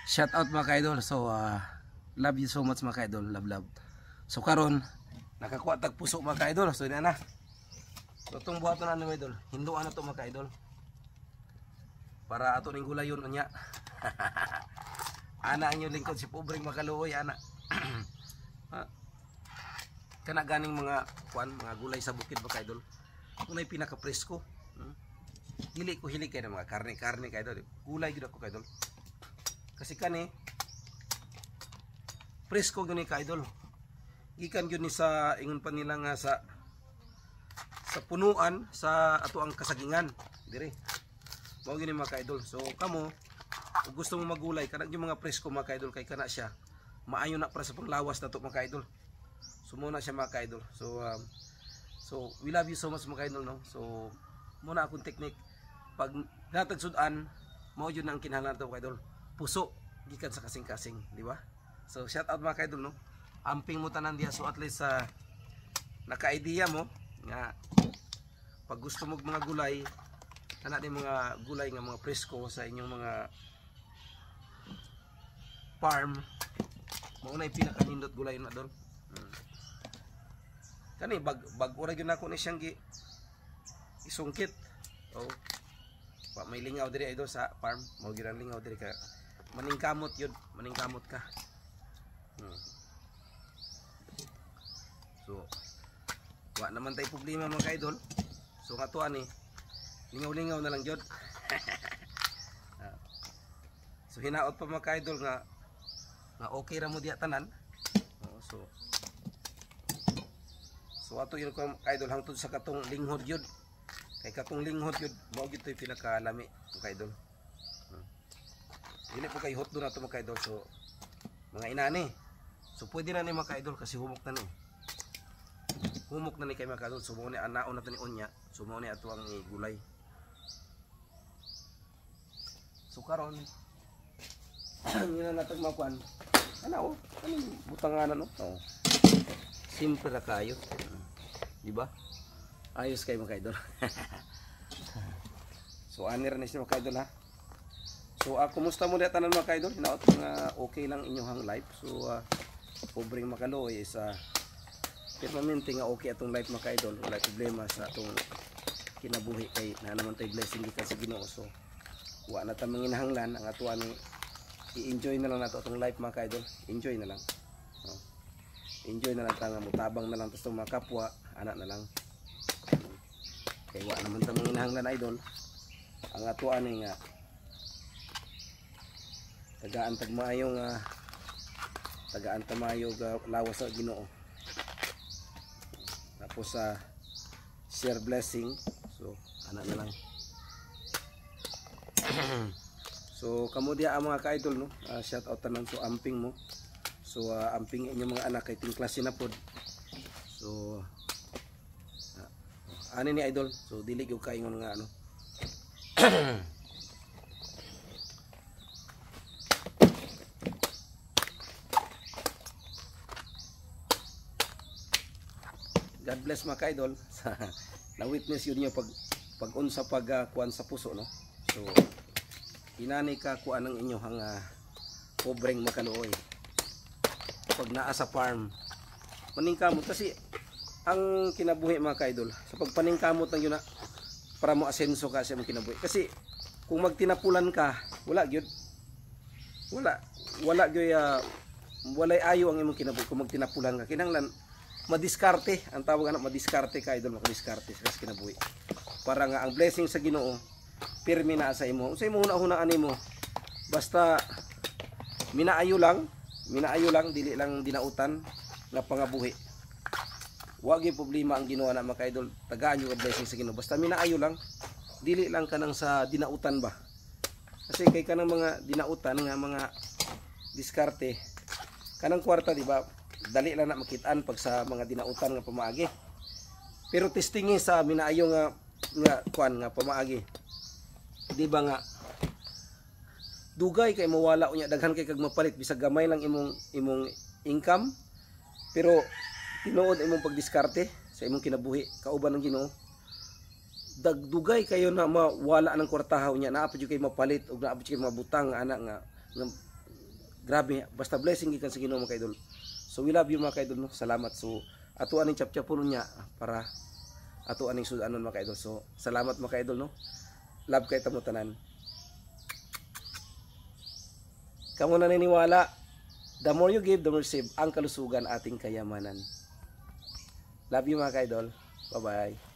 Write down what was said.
Shout out mga ka-idol. So love you so much mga ka-idol. Love love. So karon nakakuha tag puso mga ka-idol. So ina na. So itong buhaton na mga idol. Hinduan na to mga ka-idol. Para ato ning gulayon unya. Ana ang inyong lingkod si pobreng makaluoy ana. Kana ganing mga kuan, mga gulay sa bukid mga ka-idol. Unay pinaka presko. Dili ko hilig kay na mga karne-karne ka-idol. Gulay gid ako ka-idol. Kasi kani presko gani ka-idol. Gikan gyud ni sa ingon pa nila nga sa punuan sa ato ang kasagingan dire. Mao gini mga ka-idol. So kamo kung gusto mo magulay kanang yung mga presko mga ka-idol kay kana siya maayo na para sa panglawas nato mga ka-idol. So muna siya mga ka-idol. So we love you so much mga ka-idol no. So muna akong technique pag gatag sudan mao yun ang kinahanglan nato mga ka-idol. Puso gikan sa kasing-kasing, di ba? So shout out mga ka-idol no. Amping mo tanan diha so at least naka-idea mo nga pag gusto mo mga gulay kana din mga gulay nga mga presko sa inyong mga farm mao na pinakanindot gulay na doon. Kani bag ora gyud nako ni siyang isungkit. Oh. Pa may lingaw diri idol sa farm, mao gyud ang lingaw diri ka maningkamot yun, maningkamot ka. So wa naman tay problema mga ka-idol. So katuan ni lingaw-lingaw na lang jud. So hinaot pa mga ka-idol nga okay ra mo diya tanan. So ato yun ko ka-idol hangtod sa katong linghod yun. Kay katong linghod yun mao gyud toy pinakalami mga ka-idol. Dili po kay hot do na to mga ka-idol. So mga inani. So pwede na ni mga ka-idol kasi humok na ni. Humok na ni kay mga ka-idol. So mao ni anaon nato ni unya. So mao ni ato ang gulay. So karon yun na natag makuan. Ano butanganan no? Oh. Simple ra kayo. Di ba? Ayos kay mga ka-idol. So anir na siya mga ka-idol ha. So kumusta mo tanan mga ka-idol? Hinaot nga okay lang inyong life. So pobreng makaloy is permanente nga okay atong life mga ka-idol. Wala problema sa atong kinabuhi kay na naman tay blessing gikan sa Ginoo. So wa na ta manginahanglan ang ato ani i-enjoy na lang nato atong life mga ka-idol. Enjoy na lang. Enjoy na lang ta nga mutabang na lang tas mga kapwa anak na lang. Kay wa naman ta manginahanglan idol. Ang ato ani nga tagaan tag maayo nga tagaan ta maayo ga lawas sa Ginoo. Tapos share blessing. So anak na lang. So kamo dia mga ka-idol no. Shout out tanan so amping mo. So amping inyong mga anak kay ting klase na pod. So ani ni idol. So dili gyud kaingon nga ano. God bless mga ka-idol. Na witness yun niyo pag unsa kuan sa puso no. So inani ka kuan ang inyo hang pobreng makaluoy. Pag naa sa farm maningkamot kasi ang kinabuhi mga ka-idol sa pagpaningkamot lang yun na para mo asenso ka sa mong kinabuhi. Kasi kung magtinapulan ka wala gyud walay ayo ang imong kinabuhi kung magtinapulan ka kinahanglan madiskarte ang tawag ana madiskarte ka idol makadiskarte sa kinabuhi para nga ang blessing sa Ginoo pirmi na sa imo unsay mo hunahunaan nimo basta minaayo lang dili lang dinautan nga pangabuhi. Wa gyud problema ang Ginoo na mga ka-idol tagaan yo ang blessing sa Ginoo basta minaayo lang dili lang kanang sa dinautan ba kasi kay kanang mga dinautan nga mga diskarte kanang kwarta di ba dali lang na makitaan pag sa mga dinautan nga pamaagi pero testingi sa minaayo nga kuan nga pamaagi di ba nga dugay kay mawala unya daghan kay kag mapalit bisag gamay lang imong income pero tinuod imong pagdiskarte sa imong kinabuhi kauban ng Ginoo dagdugay kayo na mawala ng kwartaha unya naa pa jud kay mapalit ug naa pa jud kay mabutang anak Grabe, basta blessing gikan sa Ginoo mga kaidol. So we love you mga kaidol no. Salamat. So ato aning chapchapon niya para ato aning sudanon mga kaidol. So salamat mga kaidol no. Love kay tamo tanan. Kamo naniniwala, the more you give, the more you receive. Ang kalusugan ating kayamanan. Love you mga kaidol. Bye-bye.